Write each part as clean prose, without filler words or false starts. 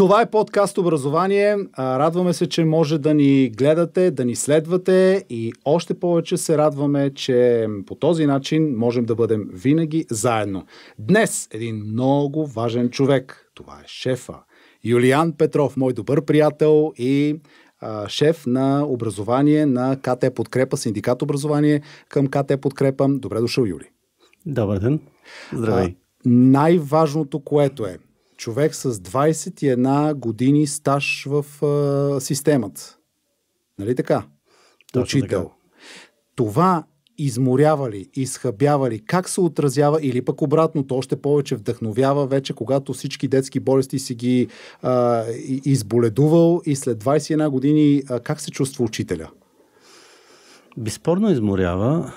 Това е подкаст Образование. Радваме се, че може да ни гледате, да ни следвате и още повече се радваме, че по този начин можем да бъдем винаги заедно. Днес един много важен човек. Това е шефа. Юлиян Петров, мой добър приятел и шеф на образование на КТ Подкрепа, синдикат образование към КТ Подкрепа. Добре дошъл, Юли. Добър ден. Здравей. Най-важното, което е човек с 21 години стаж в системата. Нали така? Точно Учител. така. Това изморява ли, изхабява ли, как се отразява или пък обратното, още повече вдъхновява вече, когато всички детски болести си ги изболедувал и след 21 години как се чувства учителя? Безспорно изморява,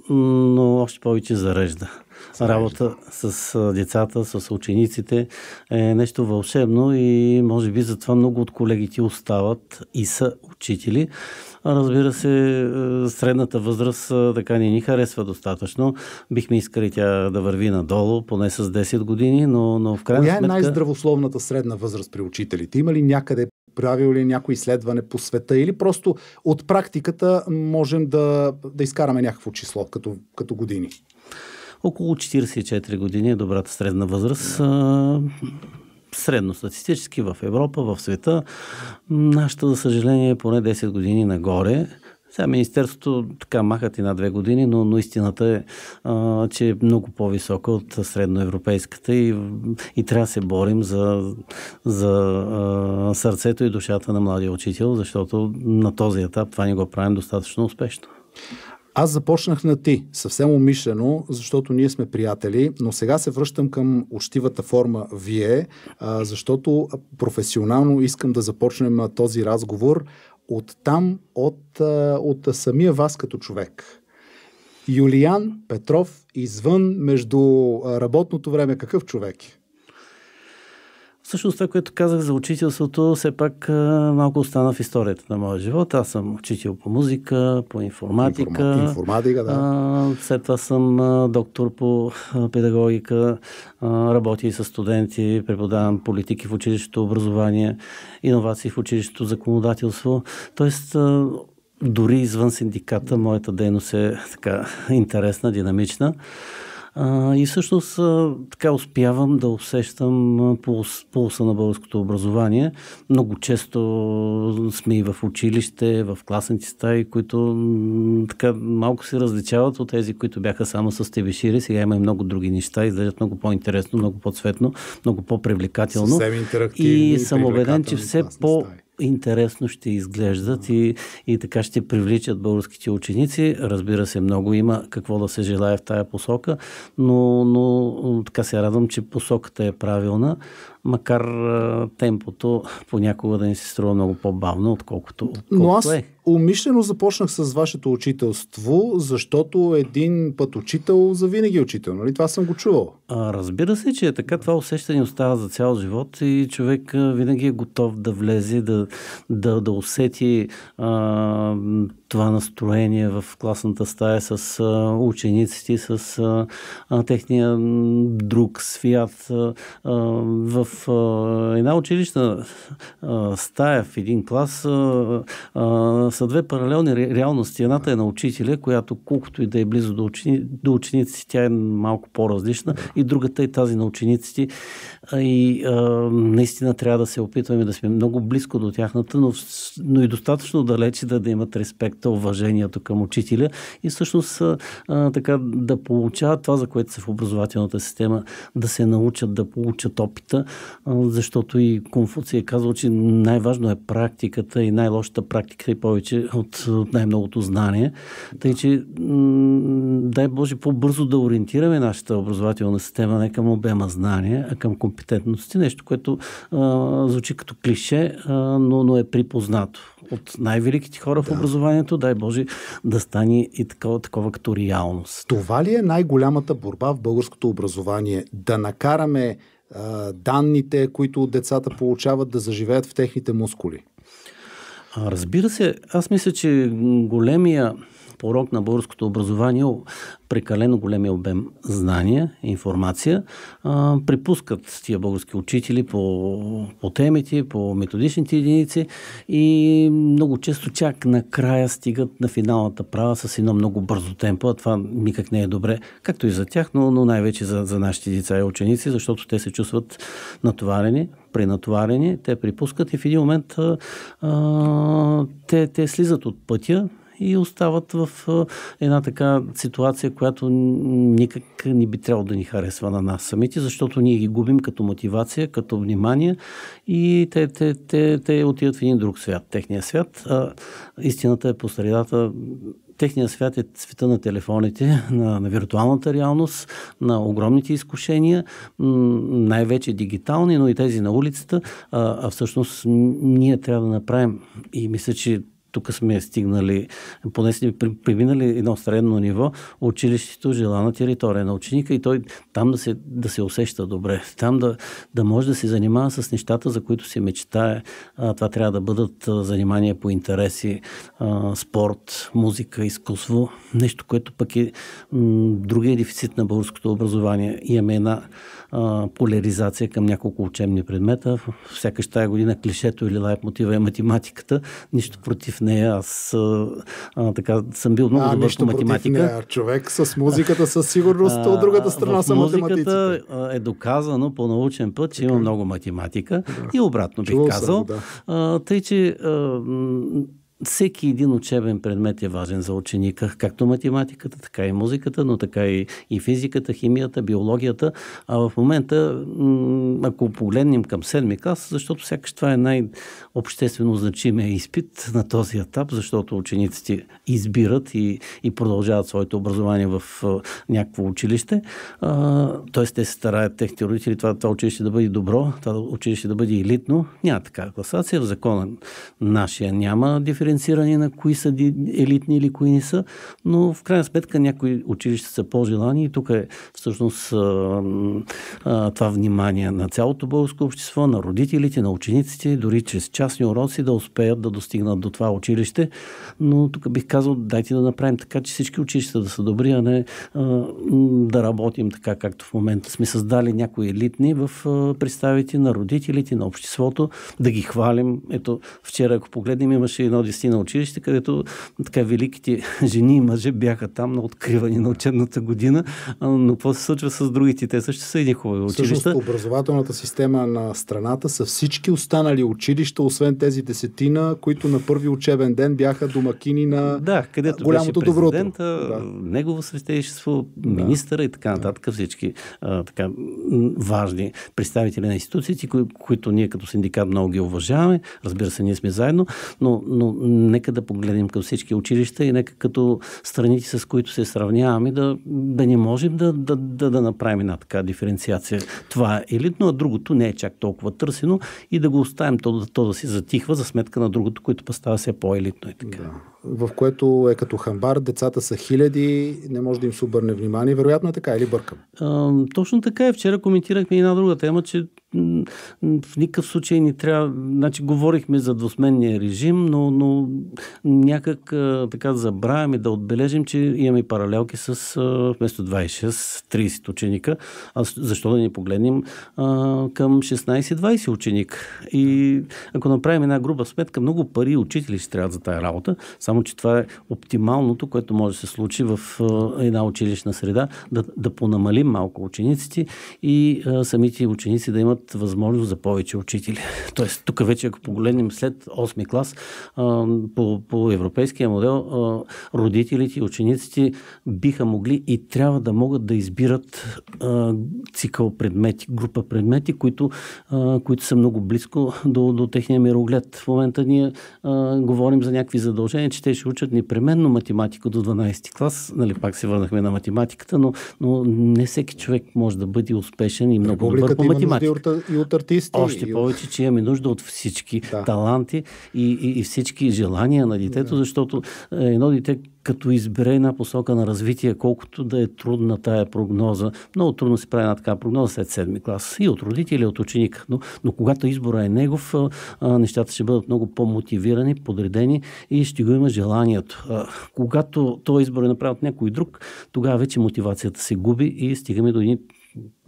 но още повече зарежда. Работа с децата, с учениците е нещо вълшебно и може би затова много от колегите остават и са учители. Разбира се, средната възраст така не ни харесва достатъчно. Бихме искали тя да върви надолу, поне с 10 години, но в крайна сметка... Коя е най-здравословната средна възраст при учителите? Има ли някъде правил ли някое изследване по света или просто от практиката можем да изкараме някакво число като години? Около 44 години е добрата средна възраст. Средностатистически в Европа, в света. Нашата, за съжаление, е поне 10 години нагоре. Сега Министерството така махат и на 2 години, но истината е, че е много по-висока от средноевропейската и трябва да се борим за сърцето и душата на младия учител, защото на този етап това не го правим достатъчно успешно. Аз започнах на ти, съвсем умишлено, защото ние сме приятели, но сега се връщам към учтивата форма вие, защото професионално искам да започнем този разговор от самия вас като човек. Юлиян Петров, извън между работното време, какъв човек е? Всъщност това, което казах за учителството, все пак малко остана в историята на моя живот. Аз съм учител по музика, по информатика. Информатика, да. След това съм доктор по педагогика, работя и с студенти, преподавам политики в училището, образование, иновации в училището, законодателство. Тоест, дори извън синдиката, моята дейност е така интересна, динамична. И всъщност така успявам да усещам пулса на българското образование. Много често сме и в училище, в класните стаи, които така малко се различават от тези, които бяха само с тебешири. Сега има и много други неща, изглеждат много по-интересно, много по-цветно, много по-привлекателно. Съвсем интерактивни. И съм убеден, че все интересно ще изглеждат и така ще привличат българските ученици. Разбира се, много има какво да се желае в тая посока, но така се радвам, че посоката е правилна, макар темпото понякога да ни се струва много по-бавно, отколкото но аз умишлено започнах с вашето учителство, защото един път учител завинаги е учител. Нали? Това съм го чувал. Разбира се, че е така. Това усещане остава за цял живот и човек винаги е готов да влезе, да усети това настроение в класната стая с учениците, с техния друг свят. В една училищна стая, в един клас са две паралелни реалности. Едната е на учителя, която колкото и да е близо до учениците, тя е малко по-различна, и другата е тази на учениците. И наистина трябва да се опитваме да сме много близко до тяхната, но и достатъчно далече да имат респекта, уважението към учителя и всъщност така да получават това, за което са в образователната система, да се научат, да получат опита, защото и Конфуций е казал, че най-важно е практиката и най-лошата практика и повече от най-многото знание. Тъй, че дай Боже по-бързо да ориентираме нашата образователна система не към обема знания, а към компетентности. Нещо, което звучи като клише, но е припознато от най-великите хора в образованието. Дай Боже да стане и такова като реалност. Това ли е най-голямата борба в българското образование? Да накараме данните, които децата получават, да заживеят в техните мускули? Разбира се, аз мисля, че големия порок на българското образование, прекалено големия обем знания, информация. Припускат тия български учители по темите, по методичните единици и много често чак накрая стигат на финалната права с едно много бързо темпо, а това никак не е добре, както и за тях, но най-вече за нашите деца и ученици, защото те се чувстват натоварени, пренатоварени, те припускат и в един момент те слизат от пътя и остават в една така ситуация, която никак не би трябвало да ни харесва на нас самите, защото ние ги губим като мотивация, като внимание и те отиват в един друг свят, техния свят. Истината е по средата. Техният свят е света на телефоните, на виртуалната реалност, на огромните изкушения, най-вече дигитални, но и тези на улицата. А всъщност ние трябва да направим, и мисля, че тук сме стигнали, поне сме преминали едно средно ниво, училището желана територия на ученика и той там да се усеща добре, там да може да се занимава с нещата, за които се мечтае. Това трябва да бъдат занимания по интереси, спорт, музика, изкуство, нещо, което пък е другия дефицит на българското образование. Имаме една поляризация към няколко учебни предмета. Сякаш тая година клишето или лайф мотива е математиката. Нищо против нея. Аз така съм бил много добър по математика. Нея. Човек с музиката със сигурност от другата страна са математиците. Музиката е доказано по научен път, че има много математика. Да. И обратно бих казал. Тъй, че всеки един учебен предмет е важен за ученика, както математиката, така и музиката, но така и физиката, химията, биологията. А в момента, ако погледнем към 7-ми клас, защото сякаш това е най-обществено значимия изпит на този етап, защото учениците избират и продължават своето образование в някакво училище. Т.е. те се стараят техните родители това училище да бъде добро, това училище да бъде елитно. Няма такава класация. В закона нашия няма диференциране на кои са елитни или кои не са, но в крайна сметка някои училища са по-желани и тук е всъщност това внимание на цялото българско общество, на родителите, на учениците, дори чрез частни уроци да успеят да достигнат до това училище. Но тук бих казал, дайте да направим така, че всички училища да са добри, а не да работим така, както в момента сме създали някои елитни в представите на родителите, на обществото, да ги хвалим. Ето, вчера, ако погледнем, имаше едно на училище, където така великите жени и мъже бяха там на откриване на учебната година, но какво се случва с другите? Те също са едни хубави училища. Всъщност образователната система на страната са всички останали училища, освен тези 10, които на първи учебен ден бяха домакини на където голямото беше президента, негово святейшество, министъра и така нататък, всички така важни представители на институциите, които ние като синдикат много ги уважаваме. Разбира се, ние сме заедно, но нека да погледнем към всички училища и нека като страните, с които се сравняваме, да не можем да направим една така диференциация. Това е елитно, а другото не е чак толкова търсено и да го оставим то да си затихва за сметка на другото, което става все по-елитно и така. Да. В което е като хамбар, децата са хиляди, не може да им се обърне внимание. Вероятно е така, или бъркам? Точно така е. Вчера коментирахме една друга тема, че в никакъв случай не трябва... Значи, говорихме за двусменния режим, но някак така забравяме да отбележим, че имаме паралелки с вместо 26-30 ученика. Защо да не погледнем към 16-20 ученик? И ако направим една груба сметка, много пари учители ще трябва за тая работа, само че това е оптималното, което може да се случи в една училищна среда, да понамалим малко учениците и самите ученици да имат възможност за повече учители. Тоест, тук вече, ако погледнем след 8-ми клас, по европейския модел, родителите и учениците биха могли и трябва да могат да избират цикъл предмети, група предмети, които са много близко до техния мироглед. В момента ние говорим за някакви задължения, че те ще учат непременно математика до 12-ти клас. Нали, пак се върнахме на математиката, но не всеки човек може да бъде успешен и много добър по математика. и от артисти. Още повече, че имаме нужда от всички таланти и всички желания на детето, защото едно дете, като избере една посока на развитие, колкото да е трудна тая прогноза, много трудно се прави една такава прогноза след 7-ми клас. И от родители, и от ученика. Но когато избора е негов, нещата ще бъдат много по-мотивирани, подредени и ще го има желанието. Когато този избор е направен от някой друг, тогава вече мотивацията се губи и стигаме до едни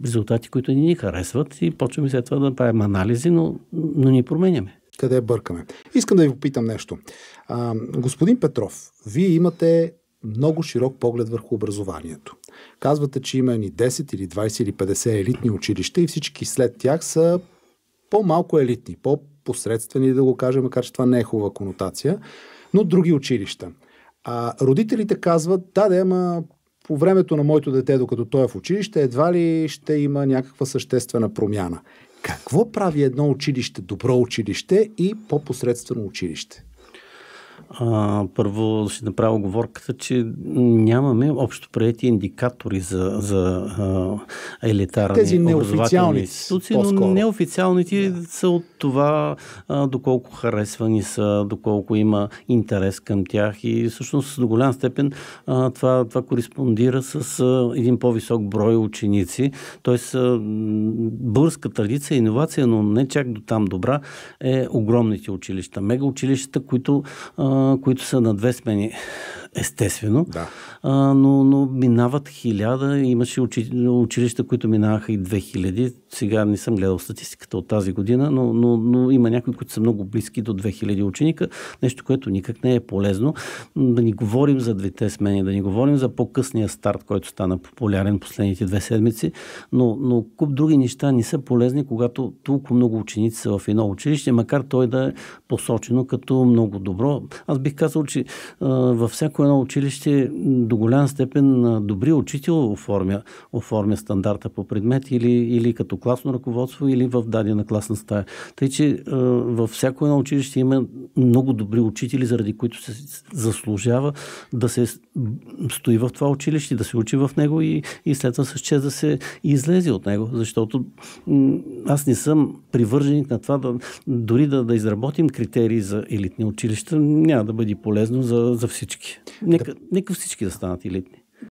резултати, които ни харесват и почваме след това да правим анализи, но ни променяме. Къде бъркаме? Искам да ви попитам нещо. Господин Петров, вие имате много широк поглед върху образованието. Казвате, че има ни 10 или 20 или 50 елитни училища и всички след тях са по-малко елитни, по-посредствени, да го кажем, макар че това не е хубава конотация, но други училища. Родителите казват, ама по времето на моето дете, докато той е в училище, едва ли ще има някаква съществена промяна. Какво прави едно училище, добро училище и по-посредствено училище? Първо ще направя оговорката, че нямаме общо приети индикатори за елитарни образователни институции, но неофициалните са от това доколко харесвани са, доколко има интерес към тях и всъщност до голям степен това кореспондира с един по-висок брой ученици. Тоест българска традиция, иновация, но не чак до там добра, е огромните училища. Мега училищата, които са на 2 смени, естествено, но минават 1000, имаше училища, които минаваха и 2000. Сега не съм гледал статистиката от тази година, но има някои, които са много близки до 2000 ученика, нещо, което никак не е полезно. Да ни говорим за 2 смени, да ни говорим за по-късния старт, който стана популярен последните 2 седмици, но куп други неща не са полезни, когато толкова много ученици са в едно училище, макар той да е посочено като много добро. Аз бих казал, че във всяко едно училище до голям степен добри учител оформя стандарта по предмет или като класно ръководство, или в дадена класна стая. Тъй, че във всяко едно училище има много добри учители, заради които се заслужава да се стои в това училище, да се учи в него и след това с чест да се излезе от него. Защото аз не съм привърженик на това дори да изработим критерии за елитни училища, няма да бъде полезно за всички. Нека всички да станат елитни.